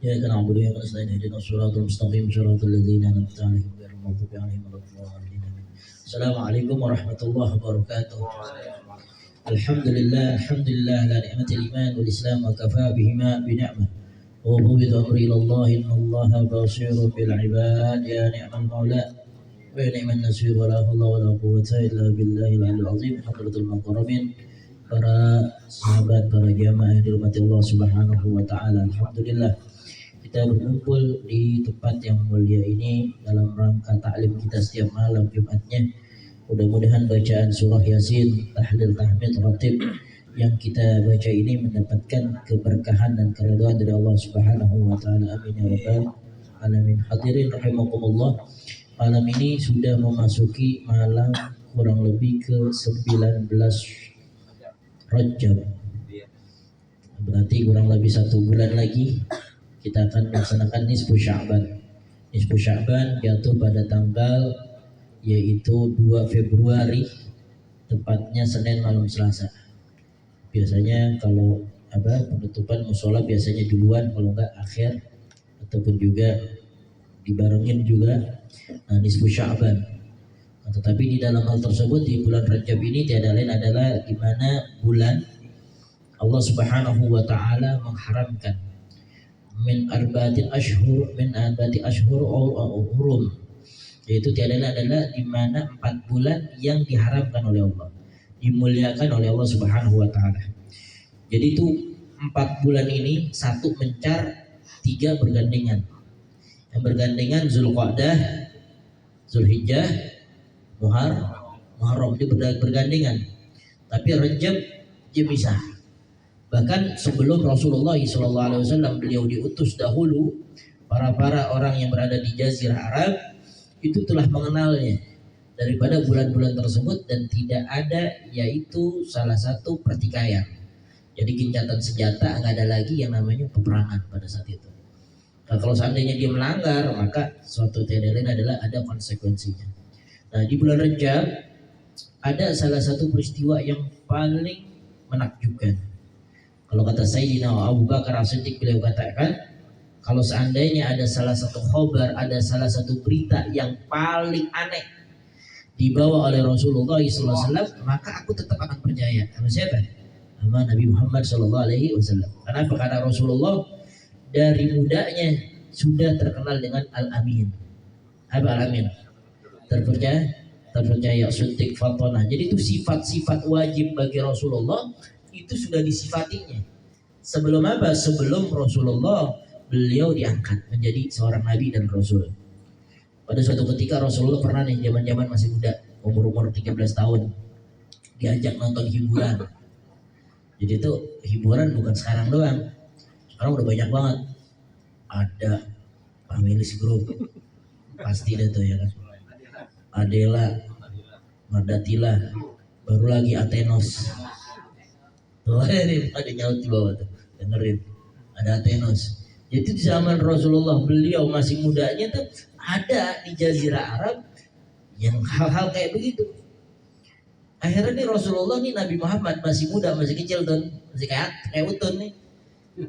إياك نعبد وإياك نستعين اهدنا الصراط المستقيم صراط الذين أنعمت عليهم غير المغضوب عليهم ولا الضالين. السلام عليكم ورحمة الله وبركاته. الحمد لله على نعمة الإيمان والإسلام وكفى بهما بنعمة وفوض أمري إلى الله إن الله بصير بالعباد يا نعم المولى ويا نعم النصير ولا حول ولا قوة إلا بالله العلي العظيم. حضرة المقربين, para sahabat, para jamaah yang dirahmati Allah Subhanahu wa taala. Alhamdulillah kita berkumpul di tempat yang mulia ini dalam rangka taklim kita setiap malam Jumatnya. Mudah-mudahan bacaan surah Yasin, tahlil, tahmid, ratib yang kita baca ini mendapatkan keberkahan dan keridhaan dari Allah Subhanahu wa taala. Amin ya rabbal alamin. Hadirin rahimakumullah. Malam ini sudah memasuki malam kurang lebih ke 19 Rajab. Berarti kurang lebih 1 bulan lagi kita akan melaksanakan nisfu Sya'ban. Nisfu Sya'ban jatuh pada tanggal yaitu 2 Februari, tepatnya Senin malam Selasa. Biasanya kalau penutupan musola biasanya duluan, kalau enggak akhir ataupun juga dibarengin juga nisfu Sya'ban. Tetapi di dalam hal tersebut di bulan Rajab ini tiada lain adalah di mana bulan Allah Subhanahu wa taala mengharamkan min arba'ati ashhur hurum, yaitu tiada lain adalah di mana 4 bulan yang diharamkan oleh Allah, dimuliakan oleh Allah Subhanahu wa taala. Jadi itu 4 bulan ini, 1 mencar, 3 bergandengan. Yang bergandengan Zulqa'dah, Zulhijjah, Muharram, dia bergandengan. Tapi Rajab dia pisah. Bahkan sebelum Rasulullah SAW beliau diutus dahulu, para orang yang berada di Jazirah Arab itu telah mengenalnya daripada bulan-bulan tersebut, dan tidak ada yaitu salah satu pertikaian. Jadi gencatan senjata, nggak ada lagi yang namanya peperangan pada saat itu. Nah, kalau seandainya dia melanggar, maka suatu tiada lain adalah ada konsekuensinya. Nah, di bulan Rajab ada salah satu peristiwa yang paling menakjubkan. Kalau kata Sayyidina Abu Bakar As-Siddiq, beliau katakan, kalau seandainya ada salah satu khobar, ada salah satu berita yang paling aneh dibawa oleh Rasulullah SAW, maka aku tetap akan percaya. Sama siapa? Sama Nabi Muhammad SAW. Kenapa? Karena Rasulullah dari mudanya sudah terkenal dengan Al-Amin. Apa Al-Amin? Terpercaya, suntik, fatonah. Jadi itu sifat-sifat wajib bagi Rasulullah itu sudah disifatinya. Sebelum apa? Sebelum Rasulullah beliau diangkat menjadi seorang nabi dan rasul. Pada suatu ketika Rasulullah pernah nih, zaman-zaman masih muda, umur 13 tahun, diajak nonton hiburan. Jadi itu hiburan bukan sekarang doang. Sekarang udah banyak banget. Ada Families Group, pasti deh tuh ya kan. Adela, Mardatila, baru lagi Atenos. Tuh ini ada nyaut di bawah tuh, dengerin. Ada Atenos. Jadi di zaman Rasulullah beliau masih mudanya tuh ada di Jazirah Arab yang hal-hal kayak begitu. Akhirnya nih Rasulullah nih, Nabi Muhammad masih muda, masih kecil tuh, masih kayak utun nih.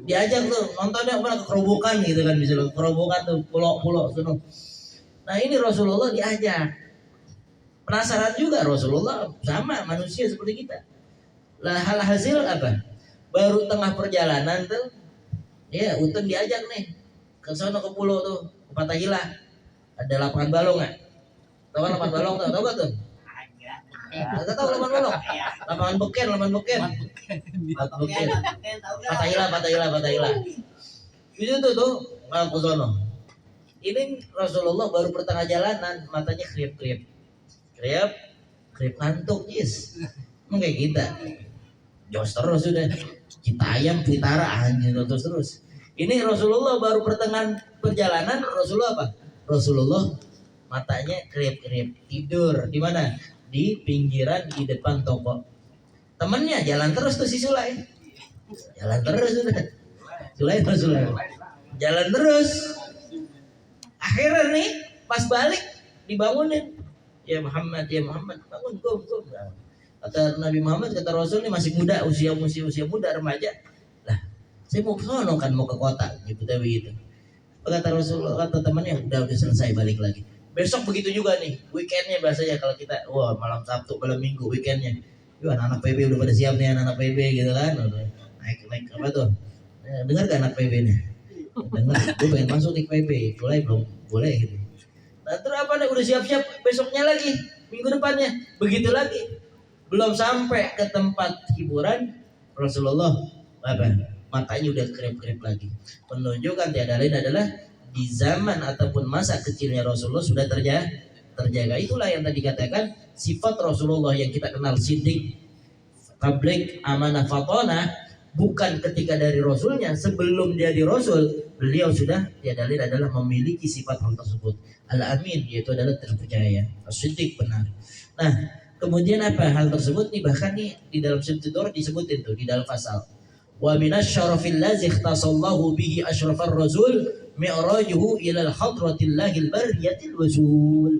Diajak tuh nontonnya ke kerobokan gitu kan, misalnya kerobokan tuh pulau-pulau tuh. Nah ini Rasulullah diajak. Penasaran juga Rasulullah, sama manusia seperti kita. Lah hal hasil apa? Baru tengah perjalanan tuh, ya utun diajak nih ke sana ke pulau tuh, ke Patahila. Ada lapangan balong nggak? Tahu kan lapangan balong? Tahu gak tuh? Nggak tahu lapangan balong? Lapangan beken. Patahila. Itu tuh ke sana. Ini Rasulullah baru pertengah jalanan, matanya kriap ngantuk, yes. Emang kayak kita jos terus sudah, kita ayam pelitara anjing terus. Ini Rasulullah baru pertengahan perjalanan, Rasulullah matanya kriap tidur. Di mana? Di pinggiran di depan toko. Temennya jalan terus tuh si Sulai, jalan terus sudah. Sulai jalan terus. Akhirnya nih pas balik dibangunin, ya Muhammad bangun, gum. Kata Nabi Muhammad, kata Rasul ini masih muda, usia muda, remaja. Lah, saya mau ke sono kan, mau ke kota, gitu begitu. Kata Rasulullah, kata temannya, udah selesai, balik lagi. Besok begitu juga nih, weekendnya biasanya kalau kita, wah malam Sabtu, malam Minggu, weekendnya. Yuk anak-anak PB udah pada siap nih, anak-anak PB gitu kan. Naik apa tuh? Dengar gak anak PB nih? Dengar, gue pengen masuk di PB, mulai belum? Boleh gitu. Nah terus apa nih, udah siap-siap, besoknya lagi, minggu depannya, begitu lagi. Belum sampai ke tempat hiburan, Rasulullah apa? Matanya udah kerip-kerip lagi, menunjukkan tiada lain adalah di zaman ataupun masa kecilnya Rasulullah sudah terjaga. Itulah yang tadi katakan sifat Rasulullah yang kita kenal, sidik, tabligh, amanah, fatonah, bukan ketika dari Rasulnya. Sebelum dia di Rasul, beliau sudah tiada lain adalah memiliki sifat hal tersebut. Al-Amin, yaitu adalah terpercaya, as-siddiq, benar. Nah kemudian apa hal tersebut nih, bahkan nih di dalam Syamsuddin disebutin tuh di dalam pasal. Wa minasyarafil ladzi ikhtasallahu bihi asyrafar rasul mi'rajuhu ilal hadratillahil bariyatil wasul.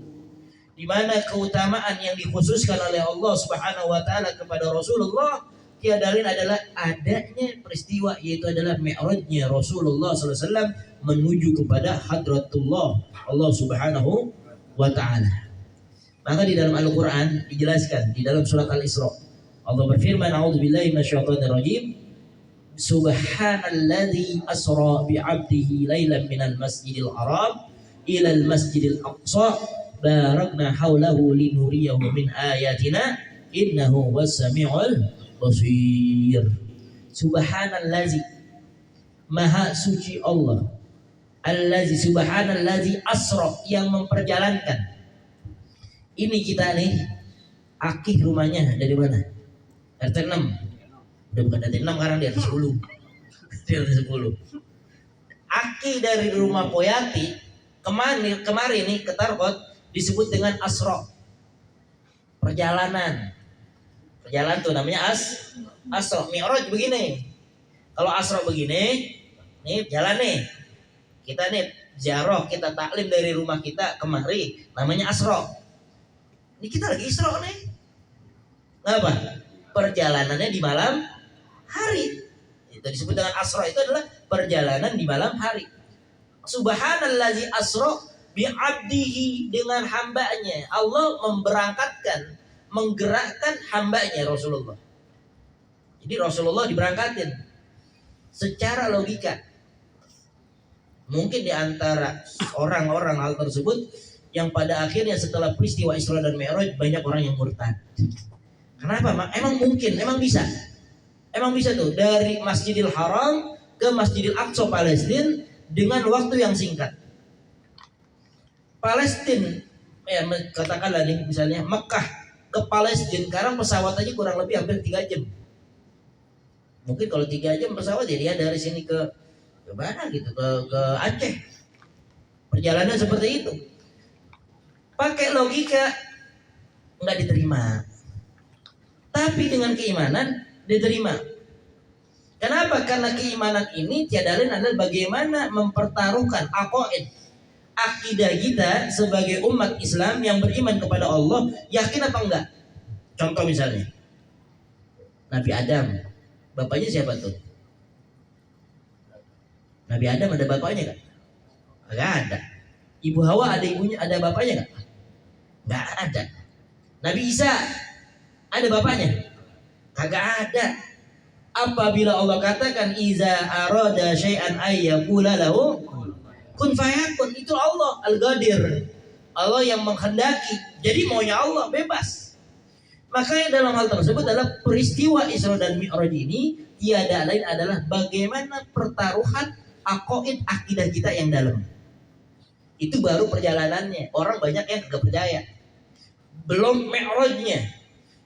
Di mana keutamaan yang dikhususkan oleh Allah Subhanahu wa taala kepada Rasulullah tiada lain adalah adanya peristiwa, yaitu adalah mi'rajnya Rasulullah sallallahu alaihi wasallam menuju kepada hadratullah Allah Subhanahu wa taala. Maka di dalam Al-Qur'an dijelaskan di dalam surat Al-Isra, Allah berfirman, a'udzubillahi minasyaitonir rajim. Subhanalladzi asra bi'abdihi lailan minal masjidil haram ilal masjidil aqsa barakna haulahu linuriyahu min ayatina innahu was-sami'ul basir. Subhanalladzi, maha suci Allah, allazi, subhanalladzi asra, yang memperjalankan. Ini kita nih, akih rumahnya dari mana? RT 6. Udah bukan dari 6 sekarang, dia 10. Dia 10. Aki dari rumah Poyati kemarin nih ke Tarkot disebut dengan Asra. Perjalanan tuh namanya Asra. Mi'raj begini. Kalau Asra begini, nih jalan nih. Kita nih ziarah, kita taklim dari rumah kita kemari, namanya Asra. Ini kita lagi Isra nih. Ngapa? Perjalanannya di malam hari. Itu disebut dengan Asra, itu adalah perjalanan di malam hari. Subhanallazi asra bi'abdihi, dengan hambanya. Allah menggerakkan hambanya Rasulullah. Jadi Rasulullah diberangkatin. Secara logika, mungkin di antara orang-orang hal tersebut yang pada akhirnya setelah peristiwa Isra dan Mi'raj banyak orang yang murtad. Kenapa? Emang mungkin, emang bisa tuh dari Masjidil Haram ke Masjidil Aqsa Palestina dengan waktu yang singkat. Palestina, ya katakanlah nih misalnya Mekah ke Palestina, sekarang pesawat aja kurang lebih hampir 3 jam. Mungkin kalau 3 jam pesawat, jadi dari sini ke mana gitu, ke Aceh. Perjalanan seperti itu. Pakai logika nggak diterima. Tapi dengan keimanan diterima. Kenapa? Karena keimanan ini tiada lain adalah bagaimana mempertaruhkan akidah kita sebagai umat Islam yang beriman kepada Allah, yakin apa enggak? Contoh misalnya Nabi Adam, bapaknya siapa tuh? Nabi Adam ada bapaknya enggak? Enggak ada. Ibu Hawa ada ibunya, ada bapaknya enggak? Enggak ada. Nabi Isa ada bapaknya? Kagak ada. Apabila Allah katakan iza arada syai'an ayyaqula lahu kun fayakun, itu Allah Al-Qadir, Allah yang menghendaki. Jadi maunya Allah bebas. Makanya dalam hal tersebut adalah peristiwa Isra dan Mi'raj ini tiada lain adalah bagaimana pertaruhan akidah kita yang dalam. Itu baru perjalanannya. Orang banyak yang enggak percaya. Belum Mi'rajnya.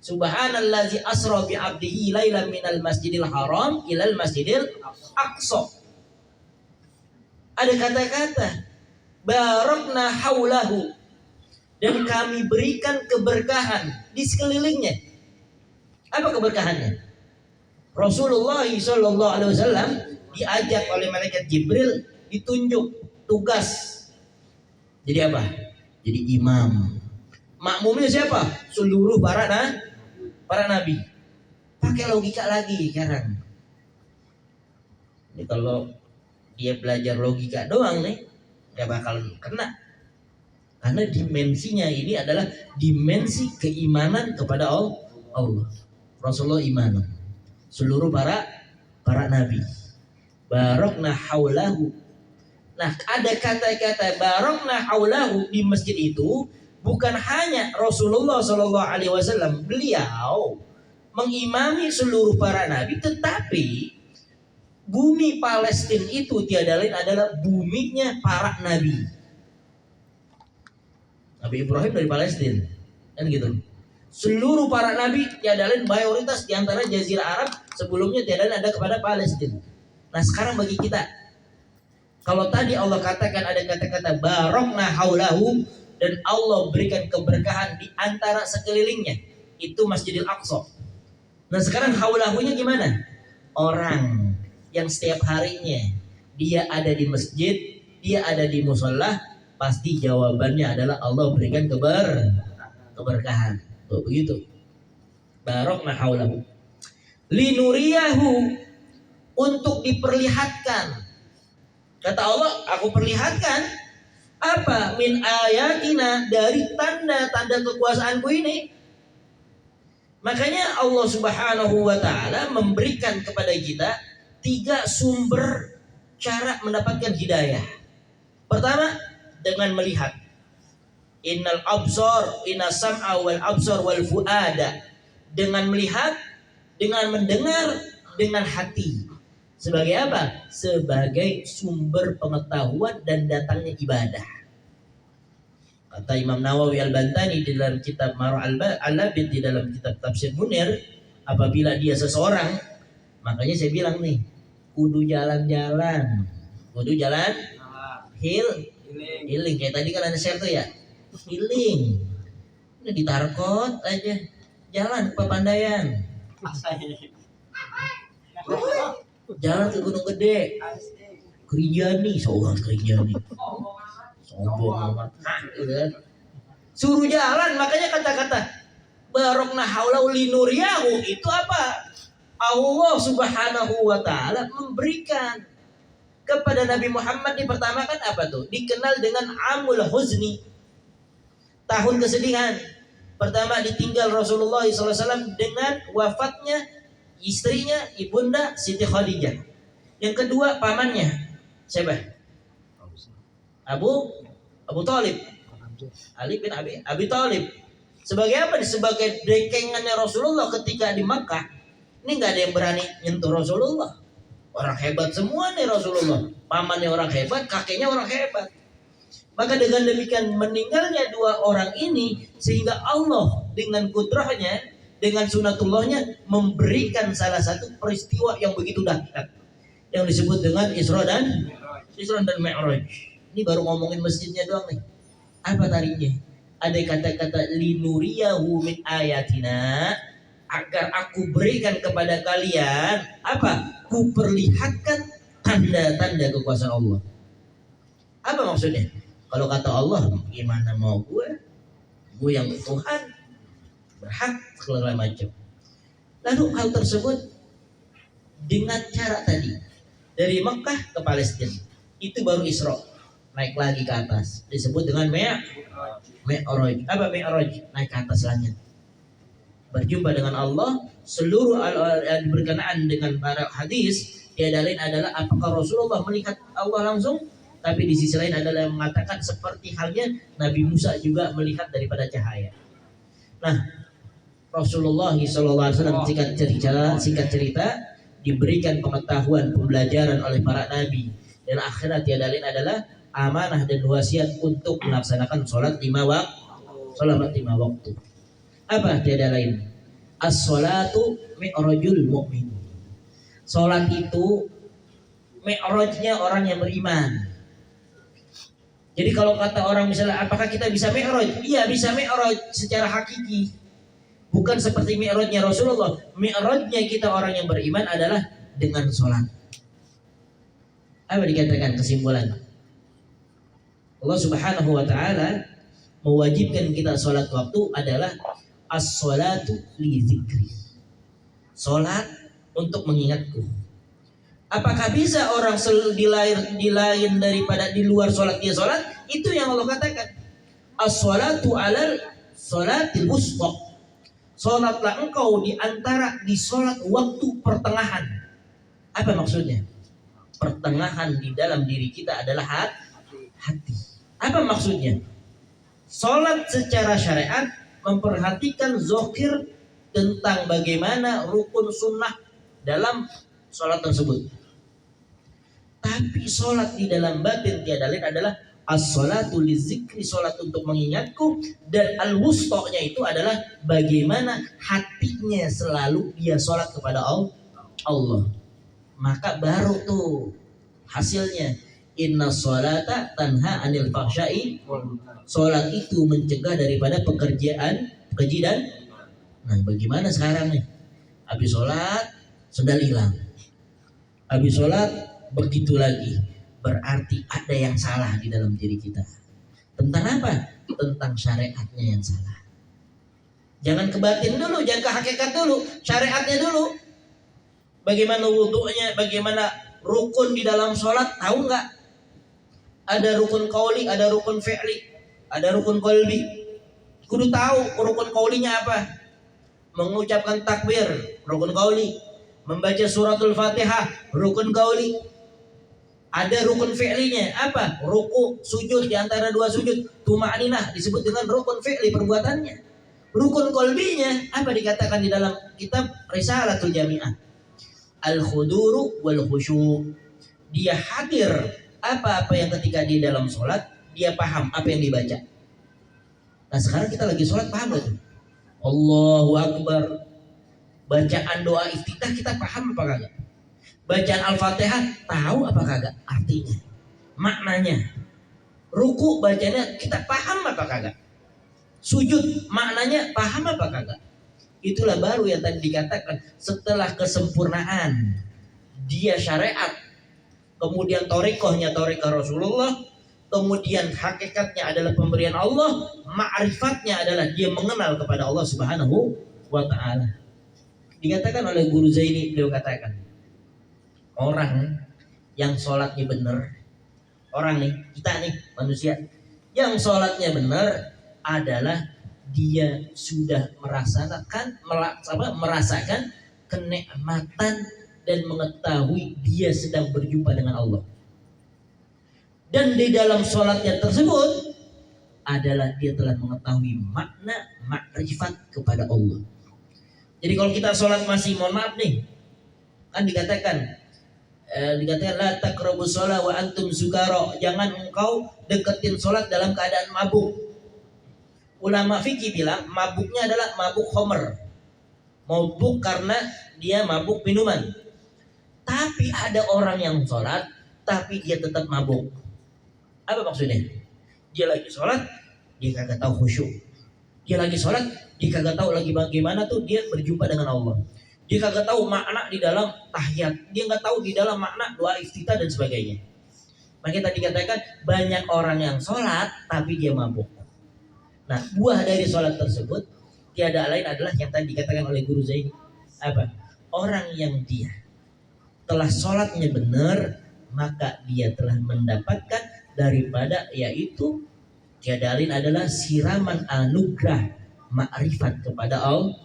Subhanallazi asra bi 'abdihi lailan minal masjidil haram ilal masjidil aqsa. Ada kata-kata barakna haulahu, dan kami berikan keberkahan di sekelilingnya. Apa keberkahannya? Rasulullah sallallahu alaihi wasallam diajak oleh malaikat Jibril, ditunjuk tugas. Jadi apa? Jadi imam. Makmumnya siapa? Seluruh para nabi. Pakai logika lagi sekarang. Ini kalau dia belajar logika doang nih, nggak bakal kena. Karena dimensinya ini adalah dimensi keimanan kepada Allah. Rasulullah iman. Seluruh para nabi. Barokna haulahu. Nah, ada kata-kata barokna haulahu di masjid itu bukan hanya Rasulullah Shallallahu Alaihi Wasallam, beliau mengimami seluruh para nabi, tetapi bumi Palestina itu tiada lain adalah buminya para nabi. Nabi Ibrahim dari Palestina, kan gitu. Seluruh para nabi tiada lain, mayoritas di antara Jazirah Arab sebelumnya tiada lain ada kepada Palestina. Nah sekarang bagi kita, kalau tadi Allah katakan ada kata-kata barokna haulahu dan Allah berikan keberkahan di antara sekelilingnya, itu Masjidil Aqsa. Nah sekarang haulahunya gimana? Orang yang setiap harinya dia ada di masjid, dia ada di musola, pasti jawabannya adalah Allah berikan keberkahan. Tuh, begitu. Barokna haulahu. Linuriyahu, untuk diperlihatkan. Kata Allah, aku perlihatkan apa? Min ayatina, dari tanda-tanda kekuasaanku ini. Makanya Allah Subhanahu wa ta'ala memberikan kepada kita 3 sumber cara mendapatkan hidayah. Pertama, dengan melihat. Innal absar, inna sam'a wal absar wal fuada. Dengan melihat, dengan mendengar, dengan hati. Sebagai apa? Sebagai sumber pengetahuan dan datangnya ibadah. Kata Imam Nawawi Al-Bantani di dalam kitab Mar'u Al-Labid, di dalam kitab Tafsir Munir, apabila dia seseorang, makanya saya bilang nih, kudu jalan-jalan, kudu jalan healing. Kayak tadi kan ada share tuh ya, healing. Ini di Tarkot aja, jalan ke Papandayan, jalan ke Gunung Gede, Kerinjani, seorang Kerinjani. Sombong amat, suruh jalan. Makanya kata-kata barokna haulahu linuriyahu itu apa? Allah Subhanahu wa ta'ala memberikan kepada Nabi Muhammad dipertamakan apa tuh? Dikenal dengan Amul Huzni, tahun kesedihan. Pertama ditinggal Rasulullah SAW dengan wafatnya istrinya ibunda Siti Khadijah. Yang kedua pamannya siapa? Abu Talib, Ali bin Abi Talib. Sebagai apa? Sebagai dekengannya Rasulullah ketika di Makkah. Ini nggak ada yang berani nyentuh Rasulullah. Orang hebat semua nih Rasulullah. Pamannya orang hebat, kakeknya orang hebat. Maka dengan demikian meninggalnya 2 orang ini, sehingga Allah dengan kudrahnya, dengan sunatullahnya memberikan salah satu peristiwa yang begitu dahsyat, yang disebut dengan Isra dan Mi'raj. Ini baru ngomongin masjidnya doang nih. Apa tadinya? Ada kata-kata linuriyahu min ayatina, agar aku berikan kepada kalian apa? Ku perlihatkan tanda-tanda kekuasaan Allah. Apa maksudnya? Kalau kata Allah, gimana mau gue yang Tuhan berhak segala macam. Lalu hal tersebut dengan cara tadi dari Mekah ke Palestina, itu baru Isra, naik lagi ke atas, disebut dengan Mi'raj. Apa Mi'raj? Naik ke atas langit, berjumpa dengan Allah. Seluruh berkenaan dengan para hadis tiada lain adalah apakah Rasulullah melihat Allah langsung, tapi di sisi lain adalah yang mengatakan seperti halnya Nabi Musa juga melihat daripada cahaya. Nah, Rasulullah SAW singkat cerita diberikan pengetahuan, pembelajaran oleh para nabi, dan akhirat tiada lain adalah amanah dan wasiat untuk melaksanakan sholat 5 waktu. Apa tiada lain? As-sholatu mi'rajul mu'min. Sholat itu mi'rajnya orang yang beriman. Jadi kalau kata orang misalnya, apakah kita bisa mi'raj? Iya, bisa mi'raj secara hakiki. Bukan seperti mi'rajnya Rasulullah. Mi'rajnya kita orang yang beriman adalah dengan sholat. Apa dikatakan kesimpulan? Allah Subhanahu wa ta'ala mewajibkan kita sholat waktu adalah as-sholatu li dzikri. Sholat untuk mengingatku. Apakah bisa orang di lain daripada di luar sholat dia sholat? Itu yang Allah katakan. As-sholatu alal sholatil wusta. Sholatlah engkau di antara di sholat waktu pertengahan. Apa maksudnya? Pertengahan di dalam diri kita adalah hati. Apa maksudnya? Sholat secara syariat memperhatikan zahir tentang bagaimana rukun sunnah dalam sholat tersebut. Tapi sholat di dalam batin tiada lain adalah as-sholatu lizikri, sholat untuk mengingatku, dan al-wusto'nya itu adalah bagaimana hatinya selalu dia sholat kepada Allah. Maka baru tuh hasilnya, inna sholata tanha anil fahsyai. Sholat itu mencegah daripada pekerjaan keji dan. Nah, bagaimana sekarang nih? Habis sholat sendal hilang, habis sholat begitu lagi, berarti ada yang salah di dalam diri kita. Tentang apa? Tentang syariatnya yang salah. Jangan ke batin dulu, jangan ke hakikat dulu, syariatnya dulu. Bagaimana wudunya, bagaimana rukun di dalam sholat, tahu nggak? Ada rukun qauli, ada rukun fi'li, ada rukun qalbi. Kudu tahu rukun qaulinya apa. Mengucapkan takbir, rukun qauli. Membaca suratul Fatihah, rukun qauli. Ada rukun fi'linya, apa? Ruku, sujud di antara dua sujud, tuma'ninah disebut dengan rukun fi'li perbuatannya. Rukun qalbinya apa dikatakan di dalam kitab Risalatul Jami'ah? Al-khuduru wal khusyu'. Dia hadir apa-apa yang ketika di dalam sholat dia paham apa yang dibaca. Nah, sekarang kita lagi sholat, paham gak tuh? Allahu Akbar. Bacaan doa iftitah kita paham apa kagak? Bacaan Al-Fatihah tahu apa kagak artinya, maknanya. Ruku bacanya kita paham apa kagak? Sujud maknanya paham apa kagak? Itulah baru yang tadi dikatakan, setelah kesempurnaan dia syariat, kemudian thariqahnya thariqah Rasulullah, kemudian hakikatnya adalah pemberian Allah, ma'rifatnya adalah dia mengenal kepada Allah Subhanahu wa ta'ala. Dikatakan oleh Guru Zaini, beliau katakan, orang yang sholatnya benar, orang nih, kita nih manusia, yang sholatnya benar adalah dia sudah merasakan kenikmatan dan mengetahui dia sedang berjumpa dengan Allah. Dan di dalam sholatnya tersebut adalah dia telah mengetahui makna makrifat kepada Allah. Jadi kalau kita sholat masih, mohon maaf nih, kan dikatakan la taqrabus shalah wa antum sukara. Jangan engkau deketin sholat dalam keadaan mabuk. Ulama fikih bilang mabuknya adalah mabuk khamr, mabuk karena dia mabuk minuman. Tapi ada orang yang sholat tapi dia tetap mabuk. Apa maksudnya? Dia lagi sholat, dia kagak tahu khusyuk. Dia lagi sholat, dia kagak tahu lagi bagaimana tuh dia berjumpa dengan Allah. Dia kagak tahu makna di dalam tahiyat, dia nggak tahu di dalam makna doa iftitah dan sebagainya. Makanya tadi katakan banyak orang yang sholat tapi dia mabuk. Nah, buah dari sholat tersebut tiada lain adalah yang tadi dikatakan oleh Guru Zaini. Apa? Orang yang dia telah sholatnya benar, maka dia telah mendapatkan daripada yaitu tiada lain adalah siraman anugerah makrifat kepada Allah.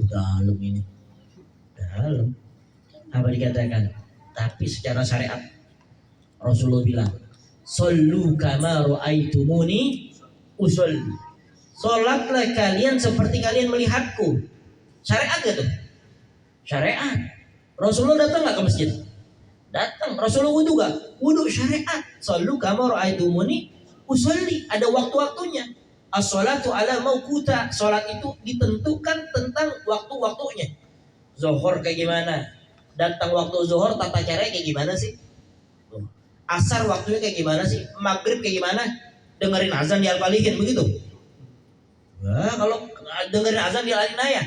Dalam ini, dalam apa dikatakan? Tapi secara syariat Rasulullah bilang, "Shollu kama ra'aitumuni usolli." Salatlah kalian seperti kalian melihatku. Syariat gak tuh? Syariat. Rasulullah datang gak ke masjid? Datang. Rasulullah wudu gak? Wudu, syariat. Shollu kama ra'aitumuni usolli. Ada waktu-waktunya. As-sholatu ala mauquta. Sholat itu ditentukan tentang waktu-waktunya. Zuhur kayak gimana? Datang waktu zuhur tata caranya kayak gimana sih? Asar waktunya kayak gimana sih? Maghrib kayak gimana? Dengerin azan di Al-Falihin begitu? Nah, kalau dengerin azan di Al-Inayah.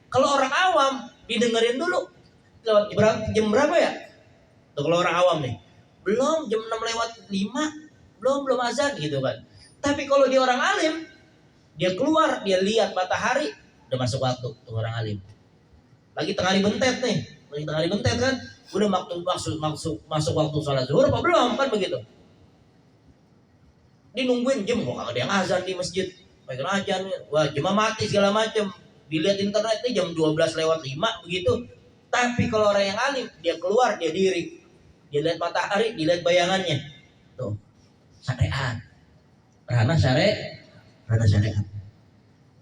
Kalau orang awam didengerin dulu. Lewat jam berapa ya? Tuh, kalau orang awam nih, belum jam 6 lewat 5, belum azan gitu kan. Tapi kalau dia orang alim, dia keluar, dia lihat matahari, udah masuk waktu tuh orang alim. Lagi tengah hari bentet nih, lagi tengah hari bentet kan, Udah masuk waktu sholat zuhur apa belum, kan begitu. Dia nungguin jam, kok ada yang azan di masjid, pengen azan, wah jam mati segala macam. Dilihat internetnya jam 12:05 begitu. Tapi kalau orang yang alim, dia keluar, dia diri, dia lihat matahari, dia lihat bayangannya. Tuh, syariat, ranah syariat.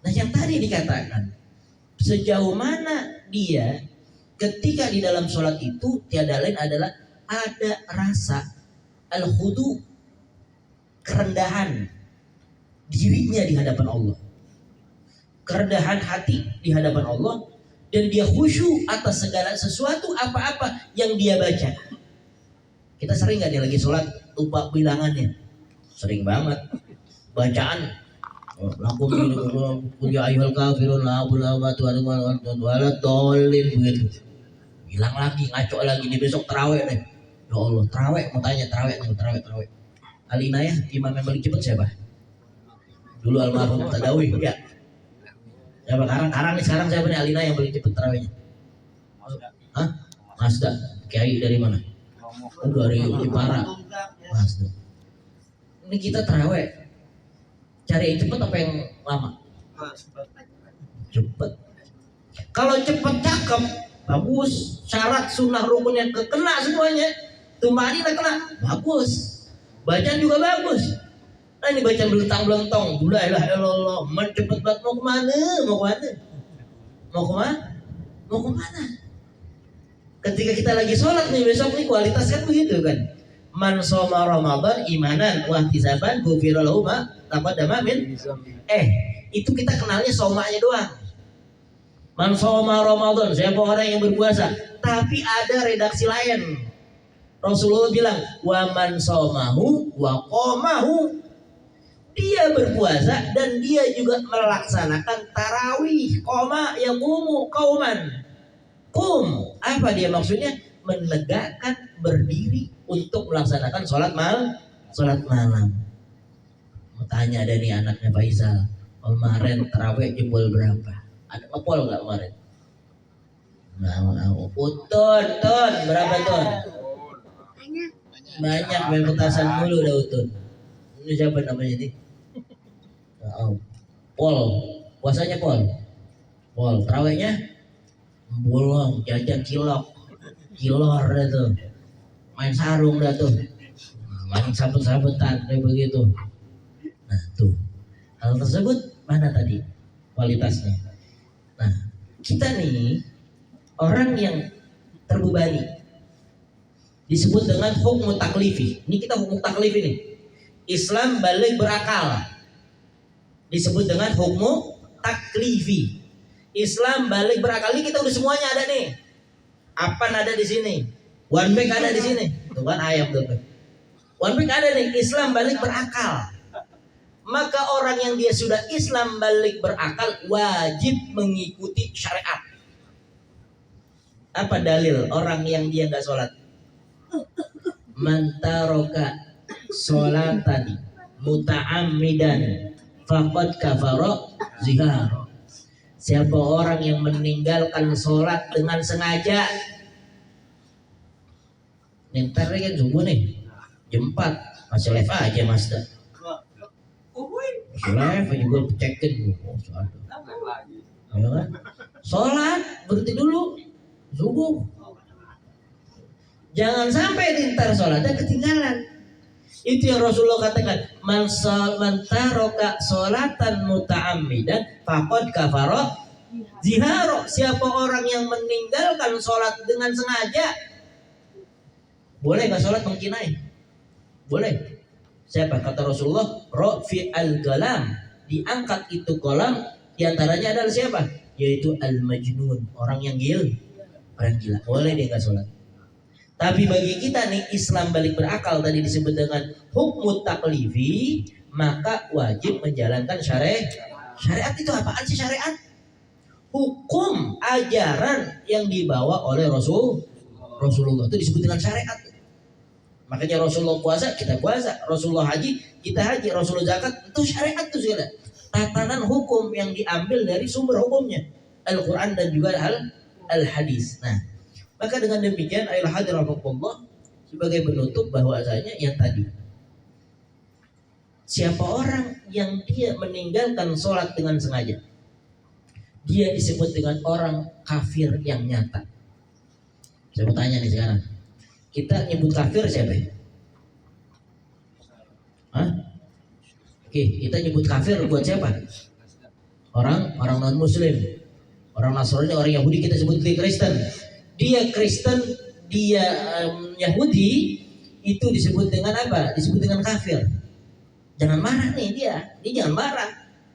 Nah yang tadi dikatakan, sejauh mana dia ketika di dalam sholat itu tiada lain adalah ada rasa al-khudu, kerendahan dirinya di hadapan Allah, kerendahan hati di hadapan Allah, dan dia khusyuk atas segala sesuatu apa-apa yang dia baca. Kita sering gak dia lagi sholat lupa bilangannya? Sering banget. Bacaan lakum punya ayuhal kafirun la haula wala dolin begitu. Hilang lagi, ngaco lagi, di besok terawih deh. Ya Allah, terawih, mau tanya terawih. Alina ya, imam yang paling cepet siapa? Dulu almarhum Tadawi, ya. Ya karang nih sekarang siapa nih Alina yang paling cepet terawihnya? Hah? Masda. Kiai dari mana? Oh, dari Jepara. Masda. Ini kita terawih. Cari yang cepet apa yang lama? Cepet. Kalau cepet cakep, bagus. Syarat sunnah rukunnya kena semuanya. Tumanina kena, bagus. Bacaan juga bagus. Nah ini bacaan belentang-belentong. La ilaha illallah. Cepet banget, mau kemana? Ketika kita lagi sholat nih besok nih, kualitas kan begitu kan. Man shoma Ramadan imanan wa ihtisaban ghufira lahu ma taqaddama min. Itu kita kenalnya somanya doang. Man shoma Ramadan, siapa orang yang berpuasa. Tapi ada redaksi lain. Rasulullah bilang, wa man shomahu wa qomahu. Dia berpuasa dan dia juga melaksanakan tarawih. Qoma yaqumu qauman. Qum, apa dia maksudnya? Menegakkan, berdiri untuk melaksanakan sholat malam. Mau tanya ada nih anaknya Faisal, kemarin tarawih jempol berapa? Ada ngepol nggak kemarin? Utun, berapa ton? Banyak, main petasan mulu dah Utun. Ini siapa namanya nih? Pol, puasanya Pol, tarawihnya bolong, jajan kilor dah tuh, main sarung dah tuh, main sabut-sabutan kayak begitu. Nah tuh, hal tersebut mana tadi kualitasnya? Nah kita nih orang yang terbebani disebut dengan hukum taklifi. Ini kita hukum taklifi nih. Islam balik berakal disebut dengan hukum taklifi. Islam balik berakal. Ini kita udah semuanya ada nih. Apan ada di sini, one back ada di sini. Tuh kan ayam tuh. One back ada nih. Islam balik berakal. Maka orang yang dia sudah Islam balik berakal wajib mengikuti syariat. Apa dalil orang yang dia nggak sholat? Man taroka sholatan muta'ammidan faqad kafara zihar. Siapa orang yang meninggalkan sholat dengan sengaja. Ntar kan subuh nih jam 4 masih live aja Mas dah. Masih live aja gue cekin. Sholat berhenti dulu subuh. Jangan sampai ntar sholatnya ketinggalan. Itu yang Rasulullah katakan, man taroka sholatan muta'ammidan faqad kafara ziharo. Siapa orang yang meninggalkan sholat dengan sengaja. Boleh gak sholat mengkinai? Boleh. Siapa? Kata Rasulullah, Rafi al-galam, diangkat itu kolam. Diantaranya adalah siapa? Yaitu al-majnun, orang yang gila. Boleh dia gak sholat. Tapi bagi kita nih Islam balik berakal tadi disebut dengan hukum taklifi, maka wajib menjalankan syariat. Syariat itu apaan sih syariat? Hukum ajaran yang dibawa oleh Rasulullah itu disebut dengan syariat. Makanya Rasulullah puasa, kita puasa. Rasulullah haji, kita haji. Rasulullah zakat, itu syariat itu segala. Tatanan hukum yang diambil dari sumber hukumnya, Al-Quran dan juga Al-Hadis. Nah, Maka dengan demikian ayat hadirakumullah sebagai penutup bahwasanya yang tadi, siapa orang yang dia meninggalkan sholat dengan sengaja, dia disebut dengan orang kafir yang nyata. Saya mau tanya nih sekarang, kita nyebut kafir siapa ya? Hah? Oke, kita nyebut kafir buat siapa? Orang non muslim, orang Nasrani, orang Yahudi kita sebut dia Kristen. Dia Kristen, dia Yahudi, itu disebut dengan apa? Disebut dengan kafir. Jangan marah nih dia jangan marah.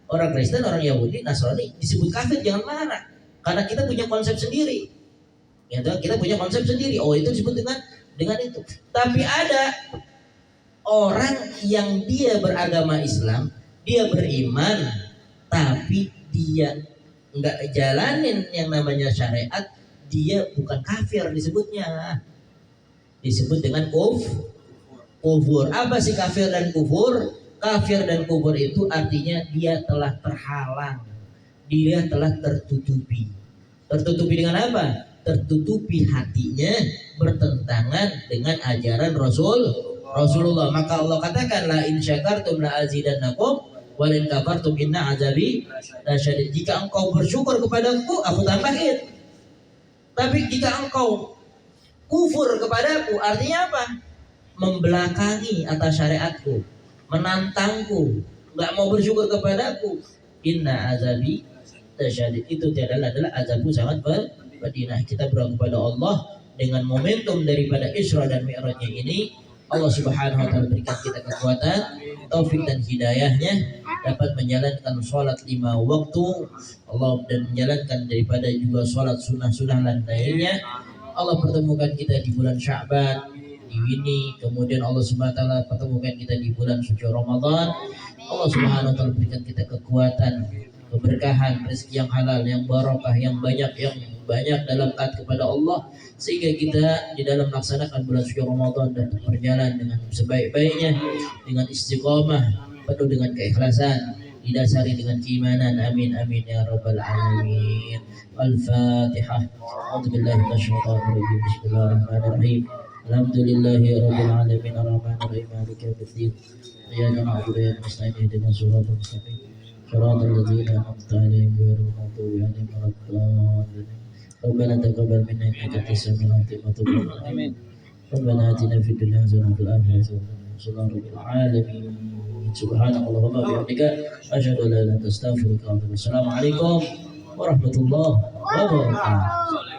Orang Kristen, orang Yahudi, Nasrani disebut kafir, jangan marah. Karena kita punya konsep sendiri. Ya, kita punya konsep sendiri. Oh, itu disebut dengan itu. Tapi ada orang yang dia beragama Islam, dia beriman, tapi dia nggak jalanin yang namanya syariat, dia bukan kafir disebutnya. Disebut dengan kufur. Apa sih kafir dan kufur? Kafir dan kufur itu artinya dia telah terhalang, dia telah tertutupi. Tertutupi dengan apa? Tertutupi hatinya bertentangan dengan ajaran Rasulullah. Maka Allah katakan, la in syakartum la azidannakum wa in kafartum inna azabi lasyadid. Jika engkau bersyukur kepadaku, aku tambahin. Tapi jika engkau kufur kepadaku, artinya apa? Membelakangi atas syariatku, menantangku, nggak mau bersyukur kepadaku. Inna azabi lasyadid. Itu adalah azabku sangat pedih. Kita berdoa kepada Allah dengan momentum daripada Isra dan Mi'rajnya ini. Allah Subhanahu wa taala berikan kita kekuatan, taufik dan hidayahnya dapat menjalankan sholat 5 waktu Allah, dan menjalankan daripada juga sholat sunnah-sunnah lainnya. Allah pertemukan kita di bulan Sya'ban di ini, kemudian Allah Subhanahu wa taala pertemukan kita di bulan suci Ramadan. Allah Subhanahu wa taala berikan kita kekuatan, keberkahan, rezeki yang halal, yang barokah, yang banyak dalam taat kepada Allah, sehingga kita di dalam melaksanakan bulan suci Ramadan dan berjalan dengan sebaik-baiknya, dengan istiqomah, penuh dengan keikhlasan, didasari dengan keimanan. Amin amin ya rabbal alamin. Al-Fatihah. A'udzubillahi minasyaitonir rajim. Bismillahirrahmanirrahim. Alhamdulillahi rabbil alamin arrahmanir rahim maliki yaumiddin. Iyyaka na'budu wa iyyaka nasta'in ihdinas siratal mustaqim. Shiratal ladzina an'amta 'alaihim ghairil maghdubi 'alaihim waladdallin. Rabbana taqabbal minna innaka antas samiul 'alim wa tub 'alaina. Rabbana atina fid dunya hasanah wa fil akhirati hasanah wa qina adzabannar. Subhanakallahumma wa bihamdika asyhadu an la ilaha illa anta astaghfiruka wa atubu ilaik. Assalamualaikum warahmatullahi wabarakatuh.